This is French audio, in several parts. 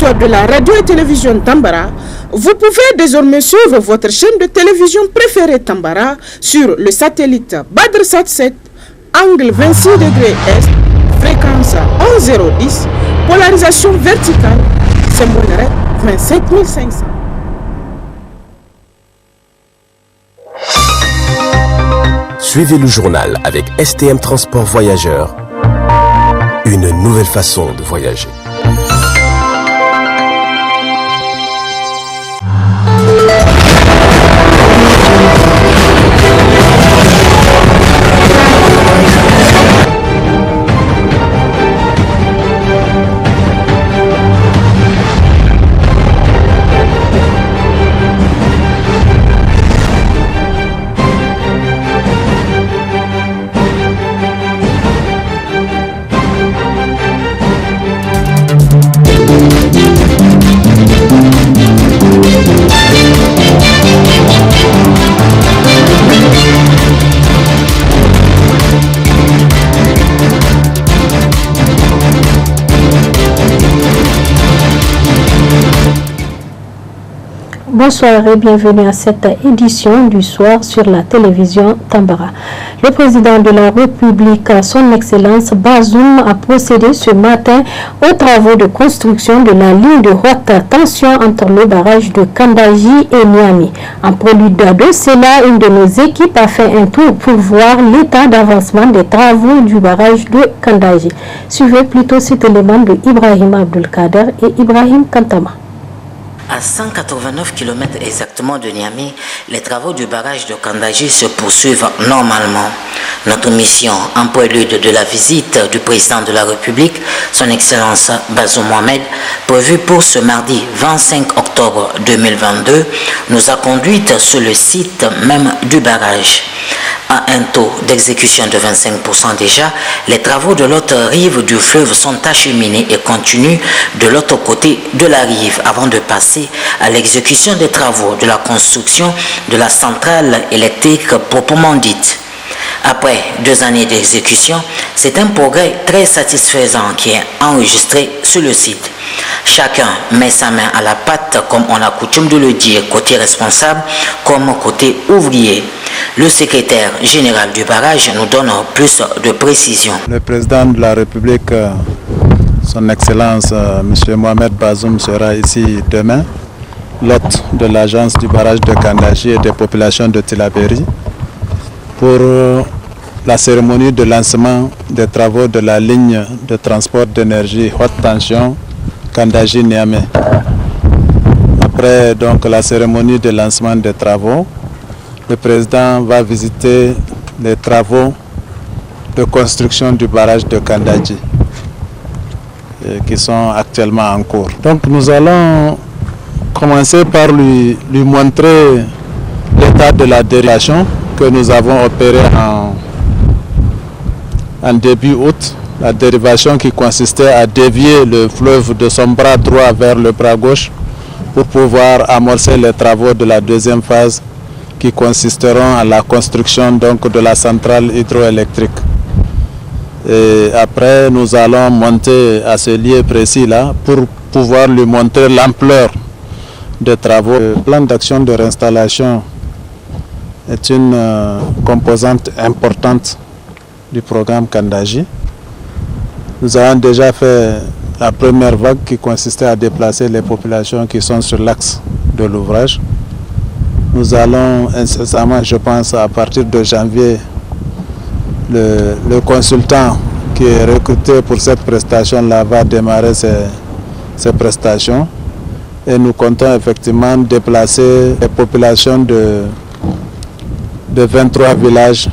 auditeurs de la radio et télévision Tambara, vous pouvez désormais suivre votre chaîne de télévision préférée Tambara sur le satellite BadrSat 7, angle 26 degrés Est, fréquence 11010, polarisation verticale, symbole 25500. Suivez le journal avec STM Transport Voyageurs. Une nouvelle façon de voyager. Bonsoir et bienvenue à cette édition du soir sur la télévision Tambara. Le président de la République, son Excellence Bazoum, a procédé ce matin aux travaux de construction de la ligne de haute tension entre le barrage de Kandaji et Niamey. En prélude de cela, une de nos équipes a fait un tour pour voir l'état d'avancement des travaux du barrage de Kandaji. Suivez plutôt cet élément de Ibrahim Abdulkader et Ibrahim Kantama. À 189 km exactement de Niamey, les travaux du barrage de Kandaji se poursuivent normalement. Notre mission, en prélude de la visite du président de la République, son Excellence Bazoum Mohamed, prévue pour ce mardi 25 octobre 2022, nous a conduites sur le site même du barrage. À un taux d'exécution de 25% déjà, les travaux de l'autre rive du fleuve sont acheminés et continuent de l'autre côté de la rive avant de passer à l'exécution des travaux de la construction de la centrale électrique proprement dite. Après 2 années d'exécution, c'est un progrès très satisfaisant qui est enregistré sur le site. Chacun met sa main à la pâte, comme on a coutume de le dire, côté responsable comme côté ouvrier. Le secrétaire général du barrage nous donne plus de précisions. Le président de la République, son Excellence M. Mohamed Bazoum, sera ici demain, l'hôte de l'agence du barrage de Kandaji et des populations de Tillabéri, pour la cérémonie de lancement des travaux de la ligne de transport d'énergie haute tension Kandaji-Niamey. Après donc la cérémonie de lancement des travaux, le président va visiter les travaux de construction du barrage de Kandaji qui sont actuellement en cours. Donc nous allons commencer par lui montrer l'état de la dérivation que nous avons opérée en début août. La dérivation qui consistait à dévier le fleuve de son bras droit vers le bras gauche pour pouvoir amorcer les travaux de la deuxième phase qui consisteront à la construction donc de la centrale hydroélectrique. Et après, nous allons monter à ce lieu précis-là pour pouvoir lui montrer l'ampleur des travaux. Le plan d'action de réinstallation est une composante importante du programme Kandaji. Nous avons déjà fait la première vague qui consistait à déplacer les populations qui sont sur l'axe de l'ouvrage. Nous allons incessamment, je pense, à partir de janvier, le consultant qui est recruté pour cette prestation-là va démarrer ses prestations. Et nous comptons effectivement déplacer les populations de 23 villages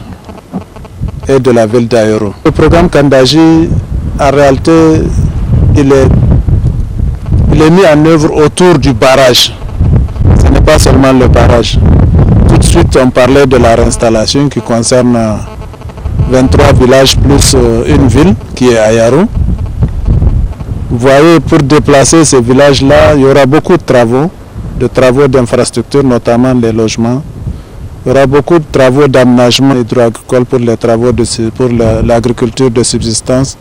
et de la ville d'Aéro. Le programme Kandaji, en réalité, il est mis en œuvre autour du barrage. Ce n'est pas seulement le barrage. Tout de suite, on parlait de la réinstallation qui concerne 23 villages plus une ville qui est Ayaru. Vous voyez, pour déplacer ces villages-là, il y aura beaucoup de travaux d'infrastructure, notamment les logements. Il y aura beaucoup de travaux d'aménagement hydroagricole pour les travaux pour l'agriculture de subsistance.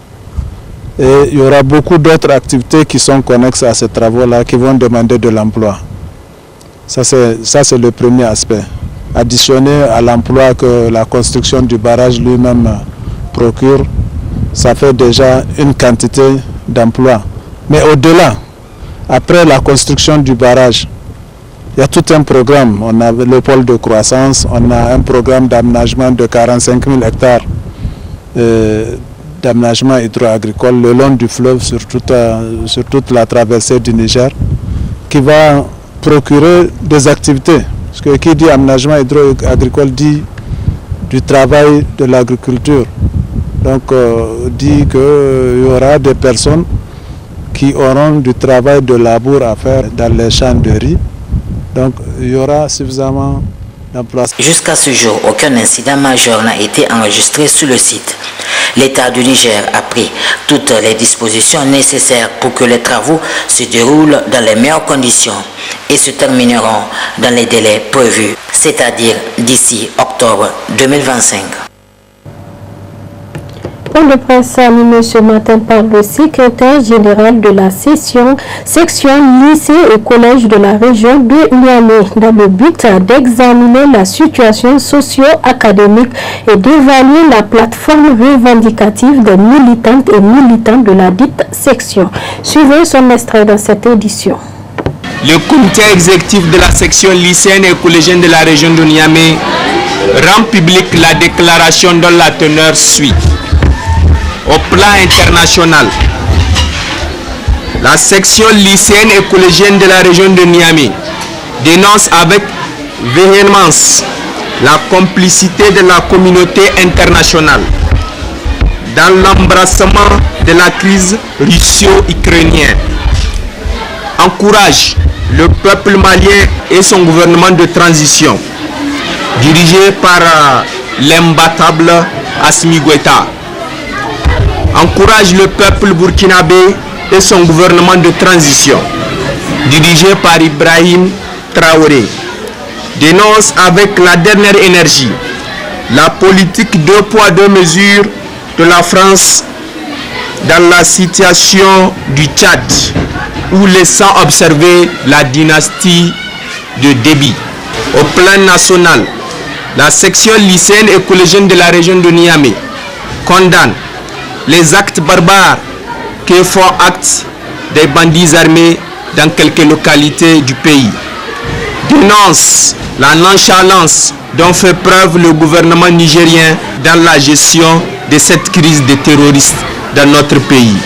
Et il y aura beaucoup d'autres activités qui sont connexes à ces travaux-là qui vont demander de l'emploi. Ça, c'est le premier aspect. Additionné à l'emploi que la construction du barrage lui-même procure, ça fait déjà une quantité d'emplois. Mais au-delà, après la construction du barrage, il y a tout un programme. On a le pôle de croissance, on a un programme d'aménagement de 45 000 hectares d'aménagement hydro-agricole le long du fleuve sur toute la traversée du Niger, qui va procurer des activités. Parce que qui dit aménagement hydro-agricole dit du travail de l'agriculture. Donc dit qu'il y aura des personnes qui auront du travail de labour à faire dans les champs de riz. Donc il y aura suffisamment d'emplois. Jusqu'à ce jour, aucun incident majeur n'a été enregistré sur le site. L'État du Niger a pris toutes les dispositions nécessaires pour que les travaux se déroulent dans les meilleures conditions et se termineront dans les délais prévus, c'est-à-dire d'ici octobre 2025. Point de presse animé ce matin par le secrétaire général de la section lycée et collège de la région de Niamey dans le but d'examiner la situation socio-académique et d'évaluer la plateforme revendicative des militantes et militants de la dite section. Suivez son extrait dans cette édition. Le comité exécutif de la section lycéenne et collégienne de la région de Niamey rend publique la déclaration dont la teneur suit. Au plan international, la section lycéenne et collégienne de la région de Niamey dénonce avec véhémence la complicité de la communauté internationale dans l'embrassement de la crise russo-ukrainienne. Encourage le peuple malien et son gouvernement de transition, dirigé par l'imbattable Assimi Goïta. Encourage le peuple burkinabé et son gouvernement de transition, dirigé par Ibrahim Traoré. Dénonce avec la dernière énergie la politique 2 poids 2 mesures de la France dans la situation du Tchad, où laissant observer la dynastie de Déby. Au plan national, la section lycéenne et collégienne de la région de Niamey condamne les actes barbares que font actes des bandits armés dans quelques localités du pays. Dénonce la nonchalance dont fait preuve le gouvernement nigérien dans la gestion de cette crise des terroristes dans notre pays.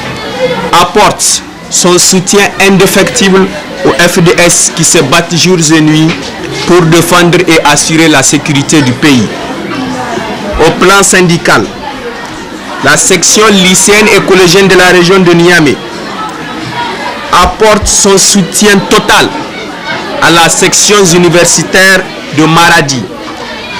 Apporte son soutien indéfectible aux FDS qui se battent jours et nuits pour défendre et assurer la sécurité du pays. Au plan syndical, la section lycéenne et collégienne de la région de Niamey apporte son soutien total à la section universitaire de Maradi,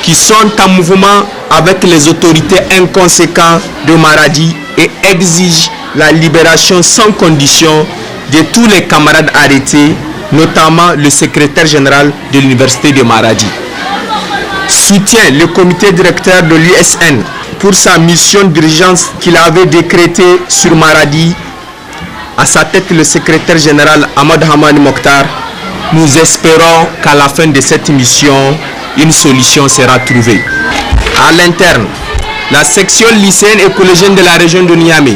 qui sont en mouvement avec les autorités inconséquentes de Maradi et exigent la libération sans condition de tous les camarades arrêtés, notamment le secrétaire général de l'université de Maradi. Soutient le comité directeur de l'USN pour sa mission d'urgence qu'il avait décrétée sur Maradi, à sa tête le secrétaire général Ahmad Hamani Mokhtar. Nous espérons qu'à la fin de cette mission, une solution sera trouvée. À l'interne, la section lycéenne et collégienne de la région de Niamey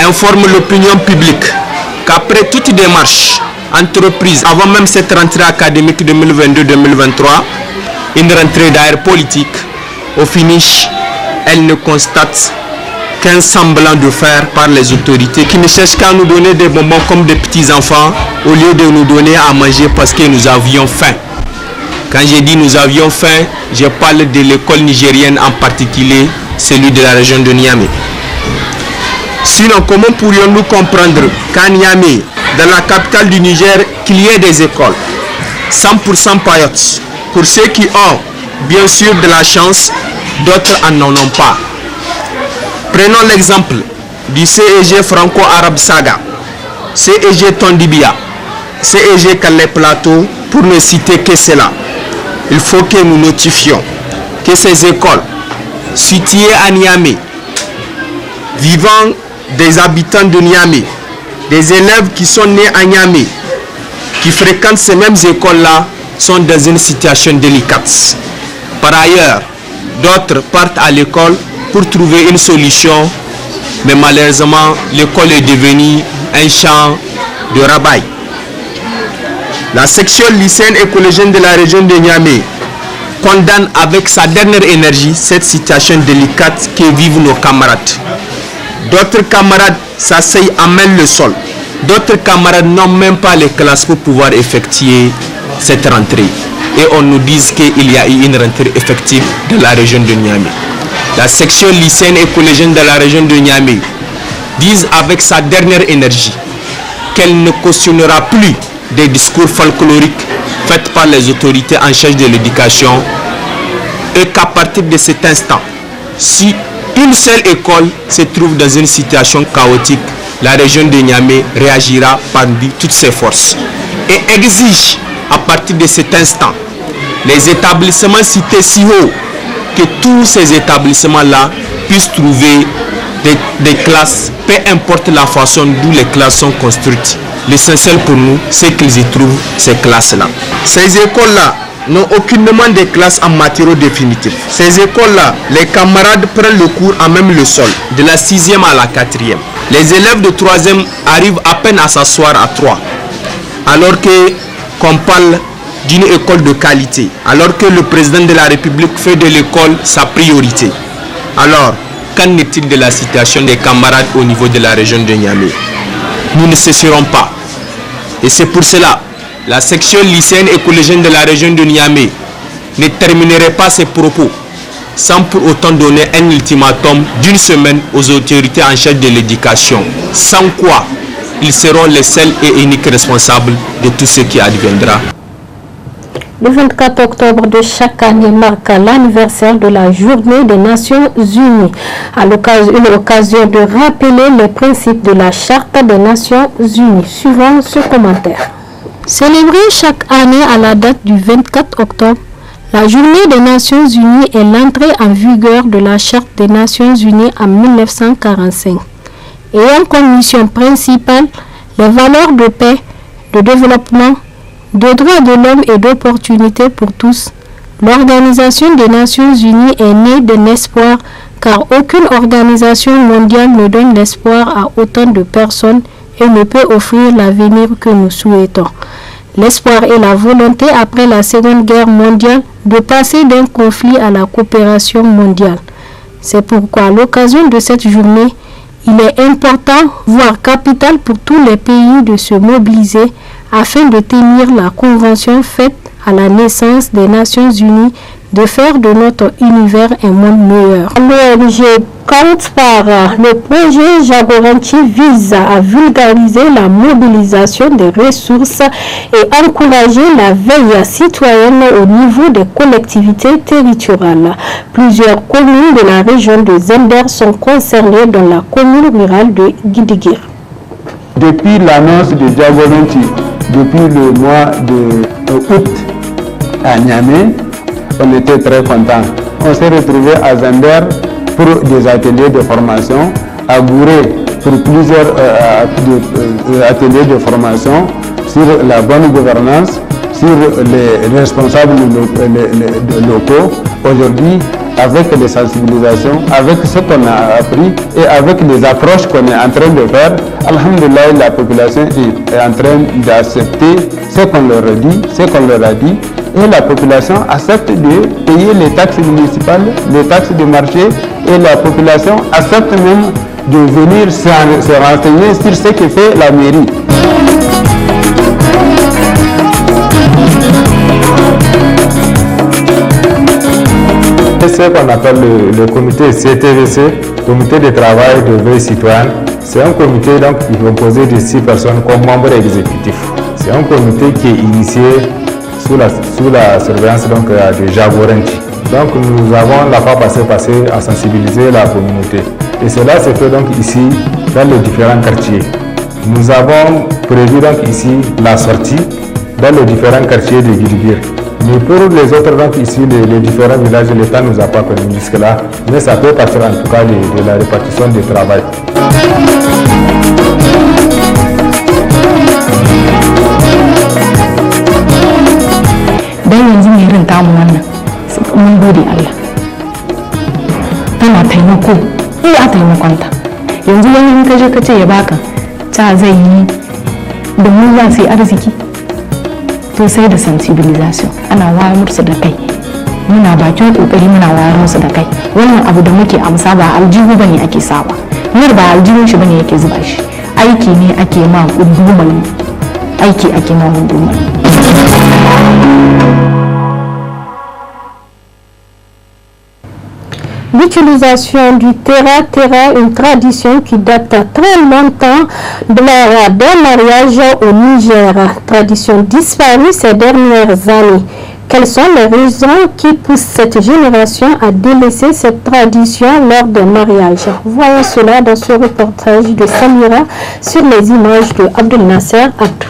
informe l'opinion publique qu'après toute démarche entreprise avant même cette rentrée académique 2022-2023, une rentrée d'air politique, au finish, elle ne constate qu'un semblant de faire par les autorités qui ne cherchent qu'à nous donner des bonbons comme des petits enfants au lieu de nous donner à manger parce que nous avions faim. Quand j'ai dit nous avions faim, je parle de l'école nigérienne en particulier, celui de la région de Niamey. Sinon, comment pourrions-nous comprendre qu'à Niamey, dans la capitale du Niger, qu'il y ait des écoles 100% payotes pour ceux qui ont bien sûr de la chance, d'autres n'en ont pas. Prenons l'exemple du CEG Franco-Arabe Saga, CEG Tondibia, CEG Calais Plateau, pour ne citer que cela. Il faut que nous notifions que ces écoles situées à Niamey, vivant des habitants de Niamey, des élèves qui sont nés à Niamey, qui fréquentent ces mêmes écoles-là, sont dans une situation délicate. Par ailleurs, d'autres partent à l'école pour trouver une solution, mais malheureusement, l'école est devenue un champ de rabaille. La section lycéenne et collégienne de la région de Niamey condamne avec sa dernière énergie cette situation délicate que vivent nos camarades. D'autres camarades s'asseyent à main le sol. D'autres camarades n'ont même pas les classes pour pouvoir effectuer cette rentrée. Et on nous dit qu'il y a eu une rentrée effective de la région de Niamey. La section lycéenne et collégienne de la région de Niamey disent avec sa dernière énergie qu'elle ne cautionnera plus des discours folkloriques faits par les autorités en charge de l'éducation et qu'à partir de cet instant, si une seule école se trouve dans une situation chaotique, la région de Niamey réagira parmi toutes ses forces et exige à partir de cet instant les établissements cités si haut que tous ces établissements-là puissent trouver des classes, peu importe la façon d'où les classes sont construites. L'essentiel pour nous, c'est qu'ils y trouvent ces classes-là. Ces écoles-là n'ont aucunement de classes en matériaux définitifs. Ces écoles-là, les camarades prennent le cours à même le sol, de la 6e à la 4e. Les élèves de 3e arrivent à peine à s'asseoir à 3, alors qu'on parle d'une école de qualité, alors que le président de la République fait de l'école sa priorité. Alors, qu'en est-il de la situation des camarades au niveau de la région de Niamey? Nous ne cesserons pas. Et c'est pour cela, la section lycéenne et collégienne de la région de Niamey ne terminerait pas ses propos sans pour autant donner un ultimatum d'une semaine aux autorités en charge de l'éducation, sans quoi ils seront les seuls et uniques responsables de tout ce qui adviendra. Le 24 octobre de chaque année marque l'anniversaire de la Journée des Nations Unies. Une occasion de rappeler les principes de la Charte des Nations Unies. Suivant ce commentaire. Célébrée chaque année à la date du 24 octobre, la Journée des Nations Unies est l'entrée en vigueur de la Charte des Nations Unies en 1945. Ayant comme mission principale les valeurs de paix, de développement, de droits de l'homme et d'opportunités pour tous, l'Organisation des Nations Unies est née d'un espoir, car aucune organisation mondiale ne donne l'espoir à autant de personnes et ne peut offrir l'avenir que nous souhaitons. L'espoir et la volonté après la Seconde Guerre mondiale de passer d'un conflit à la coopération mondiale. C'est pourquoi à l'occasion de cette journée, il est important, voire capital pour tous les pays de se mobiliser afin de tenir la convention faite à la naissance des Nations Unies de faire de notre univers un monde meilleur. L'ONG compte par le projet Jagoranti vise à vulgariser la mobilisation des ressources et encourager la veille citoyenne au niveau des collectivités territoriales. Plusieurs communes de la région de Zender sont concernées dans la commune rurale de Guidigir. Depuis l'annonce de Jagoranti, depuis le mois d'août à Niamey, on était très contents. On s'est retrouvés à Zender pour des ateliers de formation, à Gouré pour plusieurs ateliers de formation sur la bonne gouvernance, sur les responsables locaux. Aujourd'hui, avec les sensibilisations, avec ce qu'on a appris et avec les approches qu'on est en train de faire, alhamdoulilah, la population est en train d'accepter ce qu'on leur a dit, et la population accepte de payer les taxes municipales, les taxes de marché, et la population accepte même de venir se renseigner sur ce que fait la mairie. C'est ce qu'on appelle le comité CTVC, comité de travail de veille citoyenne. C'est un comité donc, qui est composé de 6 personnes comme membres exécutifs. C'est un comité qui est initié sous la surveillance donc, de Jagoranti. Donc nous avons la fois passée à sensibiliser la communauté. Et cela se fait donc ici dans les différents quartiers. Nous avons prévu donc ici la sortie dans les différents quartiers de Guidigir. Mais pour les autres, donc ici, les différents villages, l'État ne nous a pas permis jusque-là, mais ça peut partir en tout cas de la répartition du travail. irin tamu wannan mun gode Allah tana taimako iya taimakonta yanzu wani in kaje ka ce ya baka ta zai yi da mu za su yi arziki to sai da sensibilisation ana wayar musu da kai muna bakin kokari muna wayar musu da kai wannan abu da muke amsa ba aljihu bane ake sawa mur ba aljihun shi bane yake zuba shi aiki ne ake ma gudumar aiki ake ma gudumar. L'utilisation du terra-terra, une tradition qui date très longtemps de l'ère des mariages au Niger, tradition disparue ces dernières années. Quelles sont les raisons qui poussent cette génération à délaisser cette tradition lors des mariages? Voyons cela dans ce reportage de Samira sur les images de Abdel Nasser Abdou.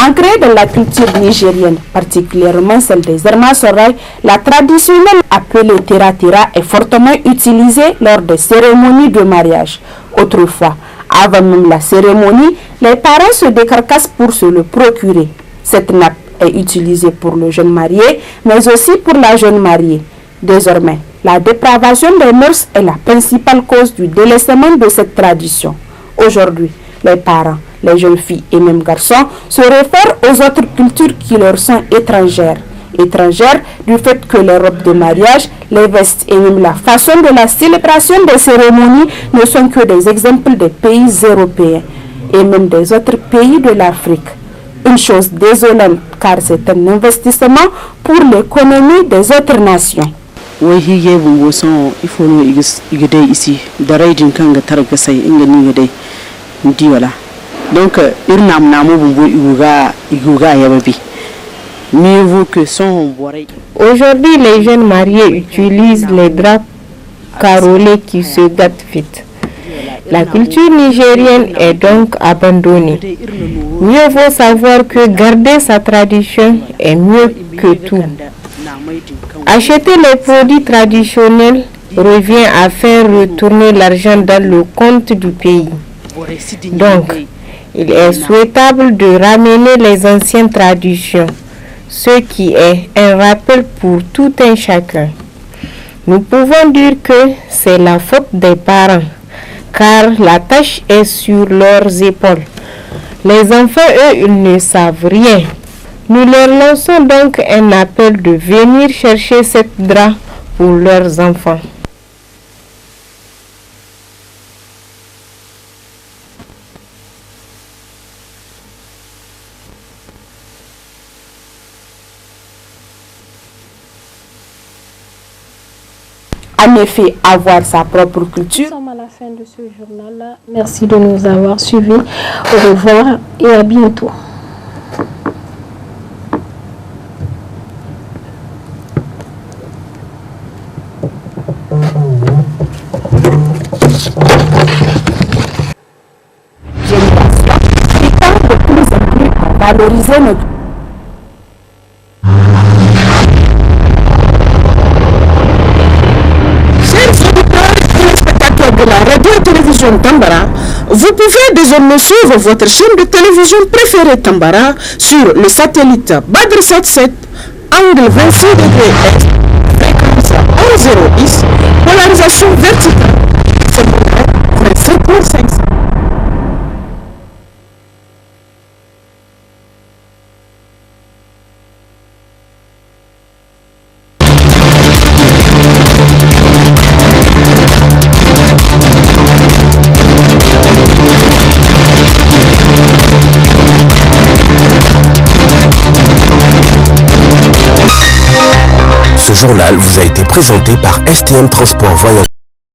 Ancrée dans la culture nigérienne, particulièrement celle des Ermasoraï, la traditionnelle appelée terra-terra est fortement utilisée lors des cérémonies de mariage. Autrefois, avant même la cérémonie, les parents se décarcassent pour se le procurer. Cette nappe est utilisée pour le jeune marié, mais aussi pour la jeune mariée. Désormais, la dépravation des mœurs est la principale cause du délaissement de cette tradition. Aujourd'hui, les parents, les jeunes filles et même garçons se réfèrent aux autres cultures qui leur sont étrangères. Étrangères du fait que les robes de mariage, les vestes et même la façon de la célébration des cérémonies ne sont que des exemples des pays européens et même des autres pays de l'Afrique. Une chose désolante car c'est un investissement pour l'économie des autres nations. Donc, aujourd'hui, les jeunes mariés utilisent les draps carolés qui se gâtent vite. La culture nigérienne est donc abandonnée. Mieux vaut savoir que garder sa tradition est mieux que tout. Acheter les produits traditionnels revient à faire retourner l'argent dans le compte du pays. Donc, il est souhaitable de ramener les anciennes traditions, ce qui est un rappel pour tout un chacun. Nous pouvons dire que c'est la faute des parents, car la tâche est sur leurs épaules. Les enfants, eux, ils ne savent rien. Nous leur lançons donc un appel de venir chercher cette drap pour leurs enfants. En effet, avoir sa propre culture. Nous sommes à la fin de ce journal. Merci de nous avoir suivis. Au revoir et à bientôt. Génération qui tend de plus en plus à valoriser notre Tambara, vous pouvez désormais suivre votre chaîne de télévision préférée Tambara sur le satellite Badr 7, angle 26 degrés Est, fréquence 1010, polarisation verticale, secondaire 25.500. Ce journal vous a été présenté par STM Transport Voyageurs.